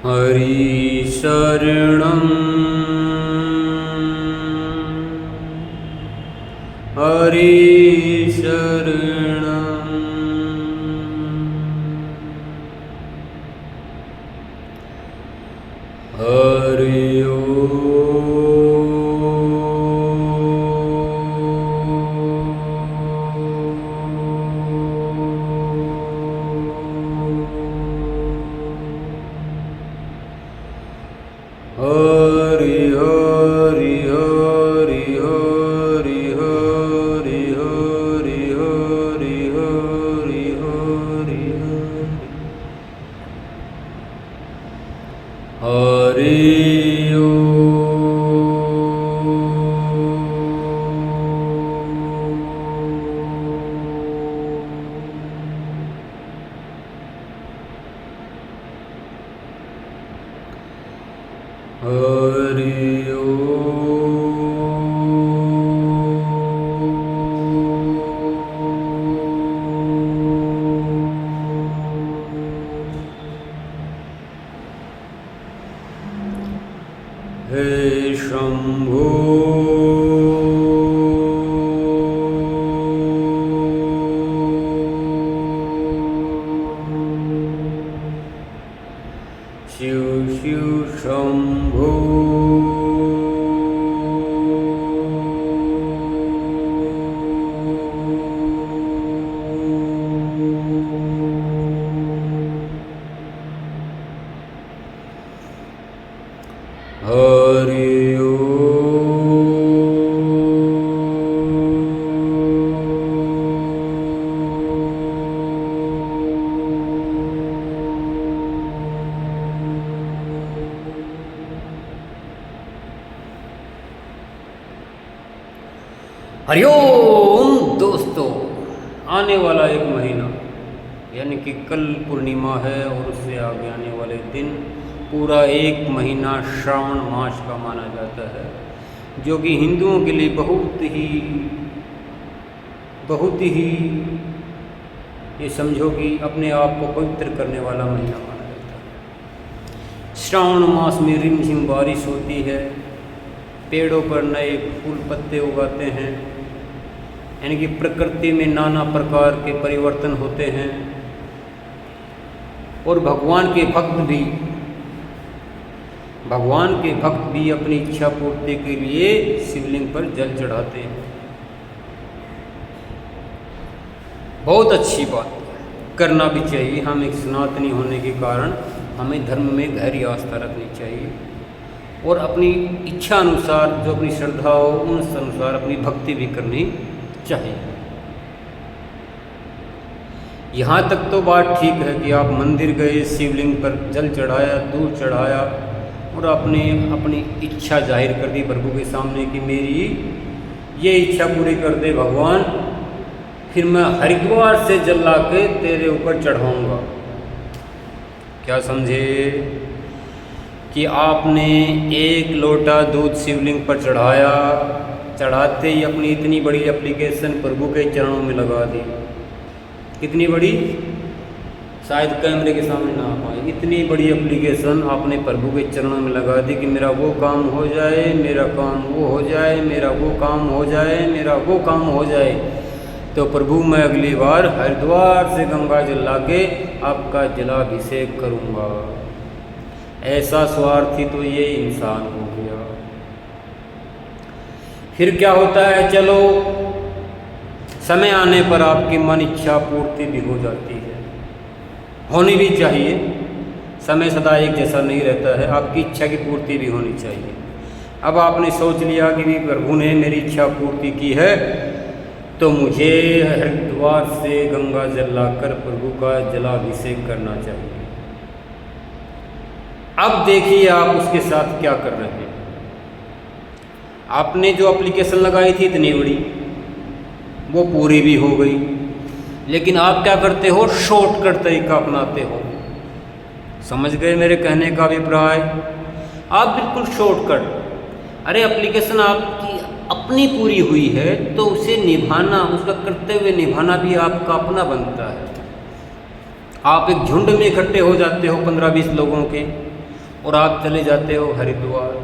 हरि शरणं हरि शरणं हरि हरि हरि हरि हरि हरि हरि हरि हरि हरि हरि हे शंभो शिव शिव शंभो हरि हरिओम दोस्तों, आने वाला एक महीना यानी कि कल पूर्णिमा है और उससे आगे आने वाले दिन पूरा एक महीना श्रावण मास का माना जाता है, जो कि हिंदुओं के लिए बहुत ही ये समझो कि अपने आप को पवित्र करने वाला महीना माना जाता है। श्रावण मास में रिमझिम बारिश होती है, पेड़ों पर नए फूल पत्ते उगाते हैं, यानी कि प्रकृति में नाना प्रकार के परिवर्तन होते हैं और भगवान के भक्त भी अपनी इच्छा पूर्ति के लिए शिवलिंग पर जल चढ़ाते हैं। बहुत अच्छी बात करना भी चाहिए। हम एक सनातनी होने के कारण हमें धर्म में गहरी आस्था रखनी चाहिए और अपनी इच्छा अनुसार जो अपनी श्रद्धा हो उन अनुसार अपनी भक्ति भी करनी चाहिए। यहाँ तक तो बात ठीक है कि आप मंदिर गए, शिवलिंग पर जल चढ़ाया, दूध चढ़ाया और आपने अपनी इच्छा जाहिर कर दी प्रभु के सामने कि मेरी ये इच्छा पूरी कर दे भगवान, फिर मैं हरिद्वार से जल ला के तेरे ऊपर चढ़ाऊँगा। क्या समझे कि आपने एक लोटा दूध शिवलिंग पर चढ़ाया, चढ़ाते ही अपनी इतनी बड़ी एप्लीकेशन प्रभु के चरणों में लगा दी। कितनी बड़ी, शायद कैमरे के सामने ना आ पाए, इतनी बड़ी एप्लीकेशन आपने प्रभु के चरणों में लगा दी कि मेरा वो काम हो जाए, मेरा काम वो हो जाए, मेरा वो काम हो जाए, मेरा वो काम हो जाए। तो प्रभु मैं अगली बार हरिद्वार से गंगा जल लाके आपका जलाभिषेक करूँगा। ऐसा स्वार्थी तो ये इंसान हो गया। फिर क्या होता है, चलो समय आने पर आपकी मन इच्छा पूर्ति भी हो जाती है, होनी भी चाहिए। समय सदा एक जैसा नहीं रहता है, आपकी इच्छा की पूर्ति भी होनी चाहिए। अब आपने सोच लिया कि भी प्रभु ने मेरी इच्छा पूर्ति की है तो मुझे हरिद्वार से गंगा जल लाकर प्रभु का जलाभिषेक करना चाहिए। अब देखिए आप उसके साथ क्या कर रहे हैं। आपने जो एप्लीकेशन लगाई थी इतनी बड़ी, वो पूरी भी हो गई, लेकिन आप क्या करते हो, शॉर्टकट तरीका अपनाते हो। समझ गए मेरे कहने का अभिप्राय? आप बिल्कुल शॉर्टकट, अरे एप्लीकेशन आपकी अपनी पूरी हुई है तो उसे निभाना, उसका कर्तव्य निभाना भी आपका अपना बनता है। आप एक झुंड में इकट्ठे हो जाते हो 15-20 लोगों के, और आप चले जाते हो हरिद्वार।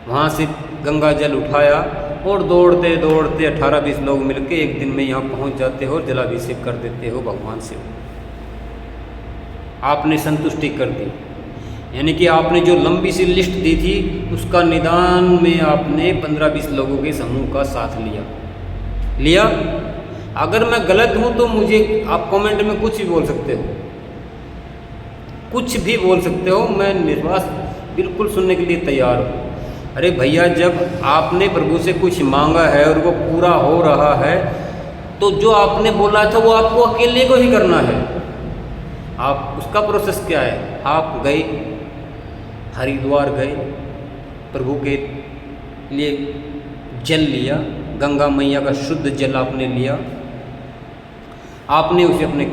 वहाँ से गंगा जल उठाया और दौड़ते दौड़ते 18-20 लोग मिलके एक दिन में यहाँ पहुँच जाते हो और जलाभिषेक कर देते हो भगवान से। आपने संतुष्टि कर दी, यानी कि आपने जो लंबी सी लिस्ट दी थी उसका निदान में आपने 15-20 लोगों के समूह का साथ लिया। अगर मैं गलत हूँ तो मुझे आप कमेंट में कुछ भी बोल सकते हो, कुछ भी बोल सकते हो, मैं निर्वास बिल्कुल सुनने के लिए तैयार हूँ। अरे भैया, जब आपने प्रभु से कुछ मांगा है और वो पूरा हो रहा है तो जो आपने बोला था वो आपको अकेले को ही करना है। आप उसका प्रोसेस क्या है? आप गए हरिद्वार, गए प्रभु के लिए जल लिया, गंगा मैया का शुद्ध जल आपने लिया, आपने उसे अपने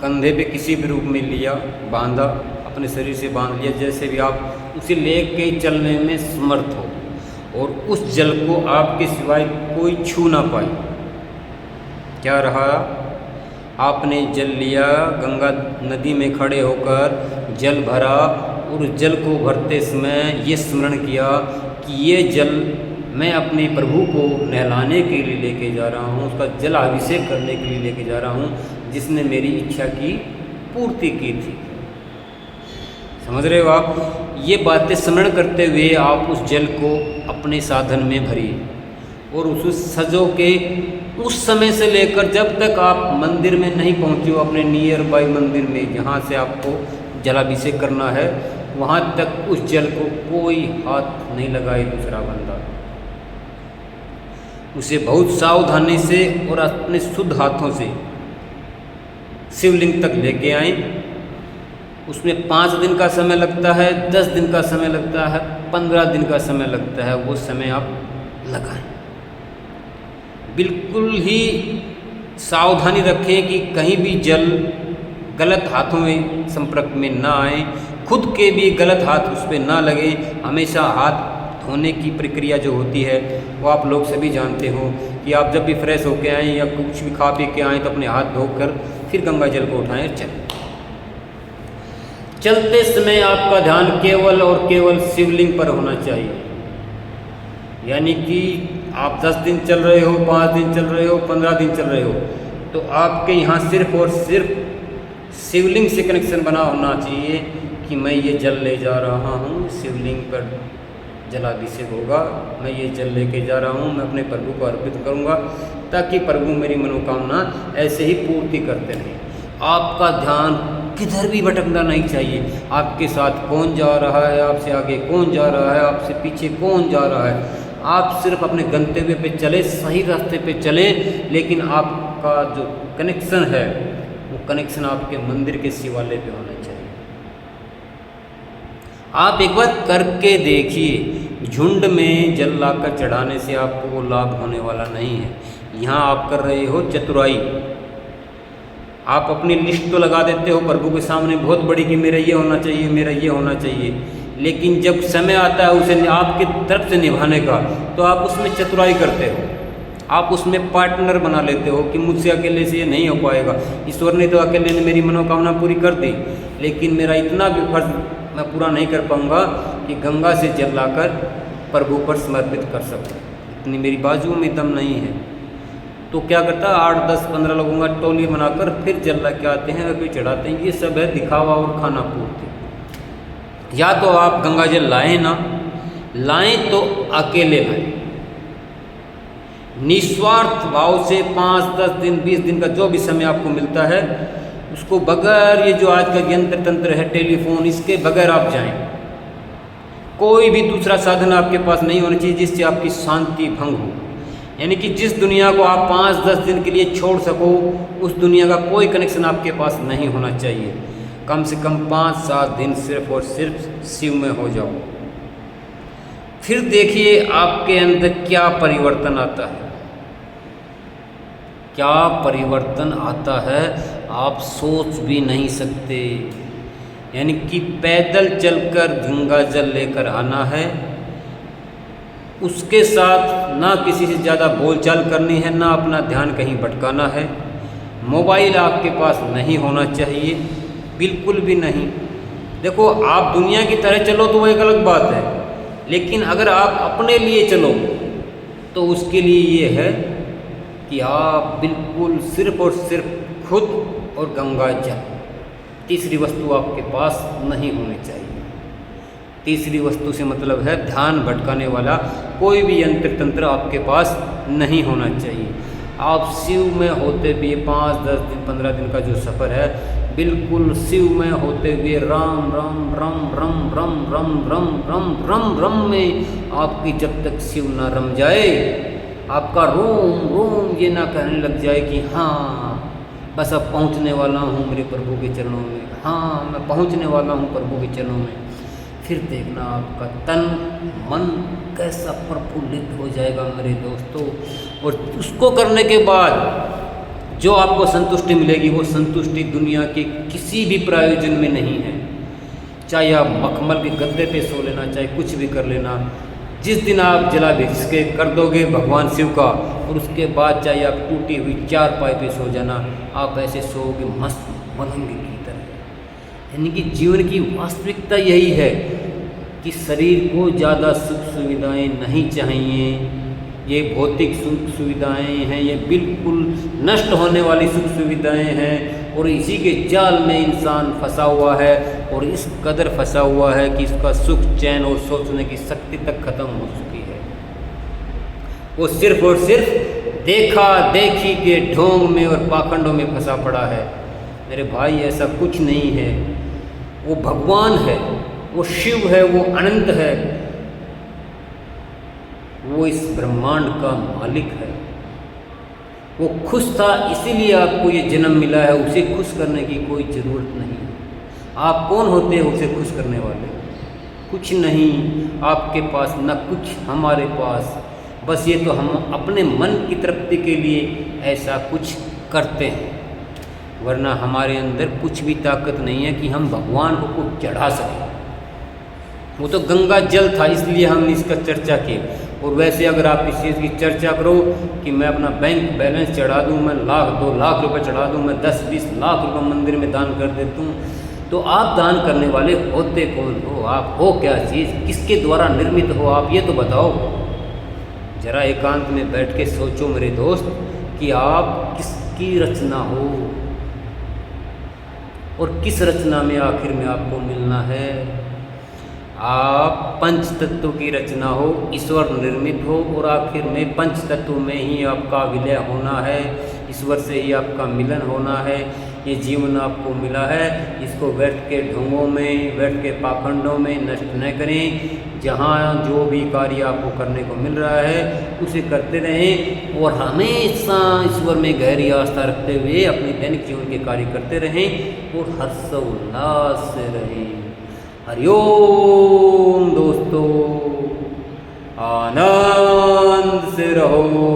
कंधे पे किसी भी रूप में लिया, बांधा, अपने शरीर से बांध लिया, जैसे भी आप उसे लेके चलने में समर्थ हो, और उस जल को आपके सिवाय कोई छू ना पाए। क्या रहा? आपने जल लिया, गंगा नदी में खड़े होकर जल भरा, और जल को भरते समय ये स्मरण किया कि ये जल मैं अपने प्रभु को नहलाने के लिए लेके जा रहा हूँ, उसका जल अभिषेक करने के लिए लेके जा रहा हूँ, जिसने मेरी इच्छा की पूर्ति की थी। समझ रहे हो आप? ये बातें स्मरण करते हुए आप उस जल को अपने साधन में भरिए, और उस सजो के उस समय से लेकर जब तक आप मंदिर में नहीं पहुँचे हो, अपने नियर बाई मंदिर में जहाँ से आपको जलाभिषेक करना है, वहाँ तक उस जल को कोई हाथ नहीं लगाए दूसरा बंदा। उसे बहुत सावधानी से और अपने शुद्ध हाथों से शिवलिंग तक लेके आए। उसमें 5 दिन का समय लगता है, 10 दिन का समय लगता है, 15 दिन का समय लगता है, वो समय आप लगाएं। बिल्कुल ही सावधानी रखें कि कहीं भी जल गलत हाथों में संपर्क में ना आए, खुद के भी गलत हाथ उस पर ना लगे। हमेशा हाथ धोने की प्रक्रिया जो होती है वो आप लोग सभी जानते हो कि आप जब भी फ्रेश होके आएँ या कुछ भी खा पी के आएँ तो अपने हाथ धोकर फिर गंगा जल को उठाएं और चलें। चलते समय आपका ध्यान केवल और केवल शिवलिंग पर होना चाहिए। यानी कि आप 10 दिन चल रहे हो, 5 दिन चल रहे हो, 15 दिन चल रहे हो, तो आपके यहाँ सिर्फ और सिर्फ शिवलिंग से कनेक्शन बना होना चाहिए कि मैं ये जल ले जा रहा हूँ, शिवलिंग पर जलाभिषेक होगा, मैं ये जल लेके जा रहा हूँ, मैं अपने प्रभु को अर्पित करूँगा, ताकि प्रभु मेरी मनोकामना ऐसे ही पूर्ति करते रहें। आपका ध्यान किधर भी भटकना नहीं चाहिए। आपके साथ कौन जा रहा है, आपसे आगे कौन जा रहा है, आपसे पीछे कौन जा रहा है, आप सिर्फ अपने गंतव्य पे चले, सही रास्ते पे चले, लेकिन आपका जो कनेक्शन है वो कनेक्शन आपके मंदिर के शिवालय पे होना चाहिए। आप एक बार करके देखिए। झुंड में जल लाकर चढ़ाने से आपको वो लाभ होने वाला नहीं है। यहाँ आप कर रहे हो चतुराई। आप अपनी लिस्ट तो लगा देते हो प्रभु के सामने बहुत बड़ी कि मेरा ये होना चाहिए, मेरा ये होना चाहिए, लेकिन जब समय आता है उसे आपकी तरफ से निभाने का, तो आप उसमें चतुराई करते हो। आप उसमें पार्टनर बना लेते हो कि मुझसे अकेले से ये नहीं हो पाएगा। ईश्वर ने तो अकेले ने मेरी मनोकामना पूरी कर दी, लेकिन मेरा इतना भी फर्ज मैं पूरा नहीं कर पाऊँगा कि गंगा से जल लाकर प्रभु पर समर्पित कर सकूँ। इतनी मेरी बाजुओं में दम नहीं है। तो क्या करता है, 8, 10, 15 लोगों का टोली बनाकर फिर जल ला के आते हैं और फिर चढ़ाते हैं। ये सब है दिखावा और खाना पूर्ति। या तो आप गंगा जल लाएं ना लाएं तो अकेले लाएं, निस्वार्थ भाव से 5, 10 दिन, 20 दिन का जो भी समय आपको मिलता है उसको बगैर ये जो आज का यंत्र तंत्र है टेलीफोन, इसके बगैर आप जाएं। कोई भी दूसरा साधन आपके पास नहीं होना चाहिए जिससे आपकी शांति भंग हो। यानी कि जिस दुनिया को आप 5-10 दिन के लिए छोड़ सको, उस दुनिया का कोई कनेक्शन आपके पास नहीं होना चाहिए। कम से कम 5-7 दिन सिर्फ और सिर्फ शिव में हो जाओ। फिर देखिए आपके अंदर क्या परिवर्तन आता है, क्या परिवर्तन आता है आप सोच भी नहीं सकते। यानी कि पैदल चलकर गंगा जल लेकर आना है, उसके साथ ना किसी से ज़्यादा बोलचाल करनी है, ना अपना ध्यान कहीं भटकाना है। मोबाइल आपके पास नहीं होना चाहिए, बिल्कुल भी नहीं। देखो, आप दुनिया की तरह चलो तो वो एक अलग बात है, लेकिन अगर आप अपने लिए चलो तो उसके लिए ये है कि आप बिल्कुल सिर्फ और सिर्फ खुद और गंगा जल, तीसरी वस्तु आपके पास नहीं होनी चाहिए। तीसरी वस्तु से मतलब है ध्यान भटकाने वाला कोई भी यंत्र तंत्र आपके पास नहीं होना चाहिए। आप शिव में होते हुए 5, 10 दिन, 15 दिन का जो सफ़र है, बिल्कुल शिव में होते हुए राम रम रम रम रम रम रम रम रम रम में आपकी जब तक शिव ना रम जाए, आपका रोम रोम ये ना कहने लग जाए कि हाँ बस अब पहुँचने वाला हूँ मेरे प्रभु के चरणों में, हाँ मैं पहुँचने वाला हूँ प्रभु के चरणों में, फिर देखना आपका तन मन कैसा प्रफुल्लित हो जाएगा मेरे दोस्तों। और उसको करने के बाद जो आपको संतुष्टि मिलेगी, वो संतुष्टि दुनिया के किसी भी प्रयोजन में नहीं है। चाहे आप मखमल के गद्दे पे सो लेना, चाहे कुछ भी कर लेना, जिस दिन आप जलाभिषेक कर दोगे भगवान शिव का, और उसके बाद चाहे आप टूटी हुई चारपाई पे सो जाना, आप ऐसे सोओगे मस्त मलंग की तरह। यानी कि जीवन की वास्तविकता यही है कि शरीर को ज़्यादा सुख सुविधाएं नहीं चाहिए। ये भौतिक सुख सुविधाएं हैं, ये बिल्कुल नष्ट होने वाली सुख सुविधाएं हैं, और इसी के जाल में इंसान फंसा हुआ है, और इस कदर फंसा हुआ है कि इसका सुख चैन और सोचने की शक्ति तक खत्म हो चुकी है। वो सिर्फ और सिर्फ देखा देखी के ढोंग में और पाखंडों में फंसा पड़ा है। मेरे भाई, ऐसा कुछ नहीं है। वो भगवान है, वो शिव है, वो अनंत है, वो इस ब्रह्मांड का मालिक है। वो खुश था, इसीलिए आपको ये जन्म मिला है। उसे खुश करने की कोई ज़रूरत नहीं। आप कौन होते हैं उसे खुश करने वाले? कुछ नहीं आपके पास, न कुछ हमारे पास। बस ये तो हम अपने मन की तृप्ति के लिए ऐसा कुछ करते हैं, वरना हमारे अंदर कुछ भी ताकत नहीं है कि हम भगवान को कुछ चढ़ा सकें। वो तो गंगा जल था, इसलिए हमने इसका चर्चा की। और वैसे अगर आप इस चीज़ की चर्चा करो कि मैं अपना बैंक बैलेंस चढ़ा दूँ, मैं 1,00,000 2,00,000 रुपये चढ़ा दूँ, मैं 10-20 लाख रुपये मंदिर में दान कर देता हूँ, तो आप दान करने वाले होते कौन हो? आप हो क्या चीज़? किसके द्वारा निर्मित हो आप? ये तो बताओ। जरा एकांत में बैठ के सोचो मेरे दोस्त कि आप किसकी रचना हो, और किस रचना में आखिर में आपको मिलना है। आप पंच तत्व की रचना हो, ईश्वर निर्मित हो, और आखिर में पंच तत्व में ही आपका विलय होना है, ईश्वर से ही आपका मिलन होना है। ये जीवन आपको मिला है, इसको बैठ के ढोंगों में, बैठ के पाखंडों में नष्ट न करें। जहाँ जो भी कार्य आपको करने को मिल रहा है उसे करते रहें, और हमेशा ईश्वर में गहरी आस्था रखते हुए अपने दैनिक जीवन के कार्य करते रहें और हर्षोल्लास से रहें। हरिओम दोस्तों, आनंद से रहो।